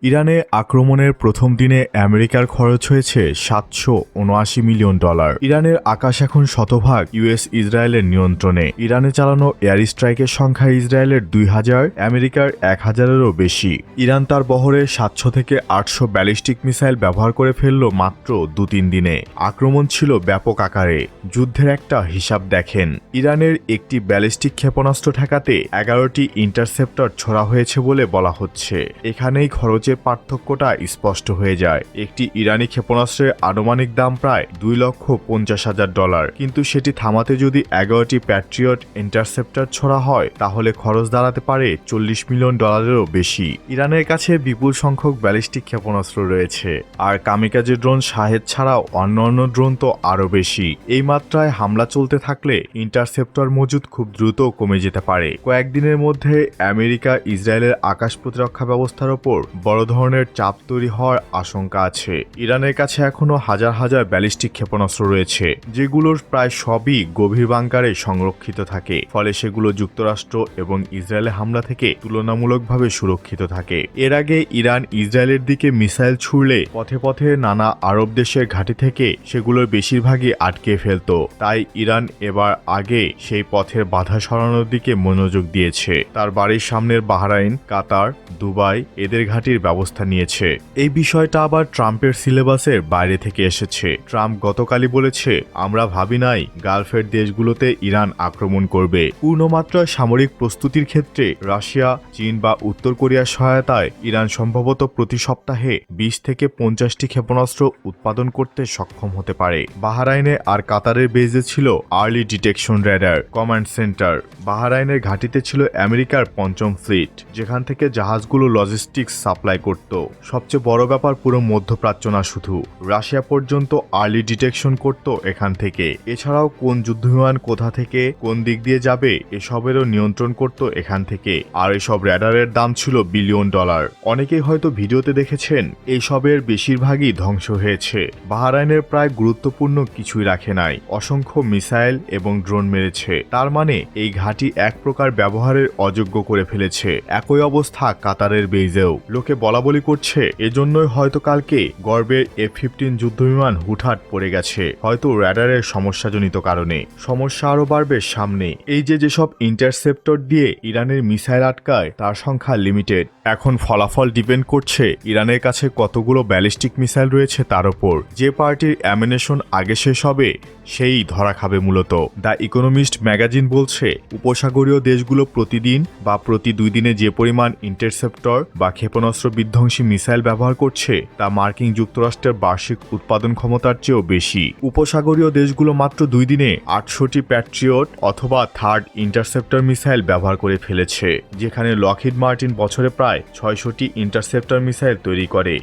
ইরানে আক্রমণের প্রথম দিনে আমেরিকার খরচ হয়েছে $779 মিলিয়ন। ইরানের আকাশ এখন শতভাগ ইসরায়েলের নিয়ন্ত্রণে। ইরানে চালানো এয়ার স্ট্রাইকের সংখ্যা ইসরায়েলের 2000, আমেরিকার 1000-এরও বেশি। ইরান তার বহরে 700 থেকে 800 ব্যালিস্টিক মিসাইল ব্যবহার করে ফেলল মাত্র 2-3 দিনে। আক্রমণ ছিল ব্যাপক আকারে। যুদ্ধের একটা হিসাব দেখেন, ইরানের একটি ব্যালিস্টিক ক্ষেপণাস্ত্র ঠেকাতে 11টি ইন্টারসেপ্টর ছোড়া হয়েছে বলে বলা হচ্ছে। এখানেই খরচের পার্থক্যটা স্পষ্ট হয়ে যায়। একটি ইরানি ক্ষেপণাস্ত্রের আনুমানিক দাম প্রায় $2,50,000, কিন্তু সেটি থামাতে যদি 11টি প্যাট্রিয়ট ইন্টারসেপ্টর ছোড়া হয় তাহলে খরচ দাঁড়াতে পারে $40 মিলিয়নেরও বেশি। ইরানের কাছে বিপুল সংখ্যক ব্যালিস্টিক ক্ষেপণাস্ত্র রয়েছে, আর কামিকাজে ড্রোন শাহেদ ছাড়াও অন্যান্য ড্রোন তো আরও বেশি। এই মাত্রায় হামলা চলতে থাকলে ইন্টারসেপ্টর মজুদ খুব দ্রুত কমে যেতে পারে। কয়েকদিনের মধ্যে আমেরিকা ইসরায়েলের আকাশ প্রতিরক্ষা ব্যবস্থার ওপর বড় ধরনের চাপ তৈরি হওয়ার আশঙ্কা আছে। ইরানের কাছে এখনও হাজার হাজার ব্যালিস্টিক ক্ষেপণাস্ত্র রয়েছে, যেগুলোর প্রায় সবই গভীর বাংকারে সংরক্ষিত থাকে, ফলে সেগুলো যুক্তরাষ্ট্র এবং ইসরায়েলের হামলা থেকে তুলনামূলকভাবে সুরক্ষিত থাকে। এর আগে ইরান ইসরায়েলের দিকে মিসাইল ছুড়লে পথে পথে নানা আরব দেশের ঘাঁটি থেকে সেগুলোর বেশিরভাগই আটকে ফেলত। তাই ইরান এবার আগে সেই পথের বাধা সরানোর দিকে মনোযোগ দিয়েছে। তার বাড়ির সামনের বাহরাইন, কাতার, দুবাই এদের ঘাঁটির ব্যবস্থা নিয়েছে। এই বিষয়টা আবার ট্রাম্পের সিলেবাসের বাইরে থেকে এসেছে। ট্রাম্প গতকালই বলেছে, আমরা ভাবি নাই গালফের দেশগুলোতে ইরান আক্রমণ করবে। পূর্ণমাত্রায় সামরিক প্রস্তুতির ক্ষেত্রে রাশিয়া, চীন বা উত্তর কোরিয়ার সহায়তায় ইরান সম্ভবত প্রতি সপ্তাহে 20 থেকে 50টি ক্ষেপণাস্ত্র উৎপাদন করতে সক্ষম হতে পারে। বাহরাইনে আর কাতারের বেজে ছিল early detection radar command centre. বাহরাইনের ঘাঁটিতে ছিল আমেরিকার 5ম ফ্লিট, যেখান থেকে জাহাজগুলো লজিস্টিক্স সাপ্লাই করত। সবচেয়ে বড় ব্যাপার, পুরো মধ্যপ্রাচ্য না, শুধু রাশিয়া পর্যন্ত আর্লি ডিটেকশন করত এখান থেকে। এছাড়াও কোন যুদ্ধবিমান কোথা থেকে কোন দিক দিয়ে যাবে এসবেরও নিয়ন্ত্রণ করত এখান থেকে। আর এসব র্যাডারের দাম ছিল $1 বিলিয়ন। অনেকেই হয়তো ভিডিওতে দেখেছেন, এইসবের বেশিরভাগই ধ্বংস হয়েছে। বাহরাইনের প্রায় গুরুত্বপূর্ণ কিছুই রাখে নাই, অসংখ্য মিসাইল এবং ড্রোন মেরেছে। তার মানে এই ঘাঁটি এক প্রকার ব্যবহারের অযোগ্য করে ফেলেছে। একই অবস্থা কাতারের বেইজেও। লোকে বলাবলি করছে, এজন্যই হয়তো কালকে গর্বের F-15 যুদ্ধবিমান হুটহাট পড়ে গেছে, হয়তো র্যাডারের সমস্যাজনিত কারণে। সমস্যা আরও বাড়বে সামনে। এই যেসব ইন্টারসেপ্টর দিয়ে ইরানের মিসাইল আটকায় তার সংখ্যা লিমিটেড। এখন ফলাফল ডিপেন্ড করছে ইরানের কাছে কতগুলো ব্যালিস্টিক মিসাইল রয়েছে তার ওপর। যে পার্টির অ্যামিনেশন আগে শেষ হবে সেই ধরা খাবে মূলত। দ্য ইকোনমিস্ট ম্যাগাজিন বলছে, উপসাগরীয় দেশগুলো প্রতিদিন বা প্রতি 2 দিনে যে পরিমাণ ইন্টারসেপ্টর বা ক্ষেপণাস্ত্র বিধ্বংসী মিসাইল ব্যবহার করছে তা মার্কিন যুক্তরাষ্ট্রের বার্ষিক উৎপাদন ক্ষমতার চেয়েও বেশি। উপসাগরীয় দেশগুলো মাত্র 2 দিনে 800টি প্যাট্রিয়ট অথবা থার্ড ইন্টারসেপ্টর মিসাইল ব্যবহার করে ফেলেছে, যেখানে লকহিড মার্টিন বছরে প্রায় 600টি ইন্টারসেপ্টর মিসাইল তৈরি করে।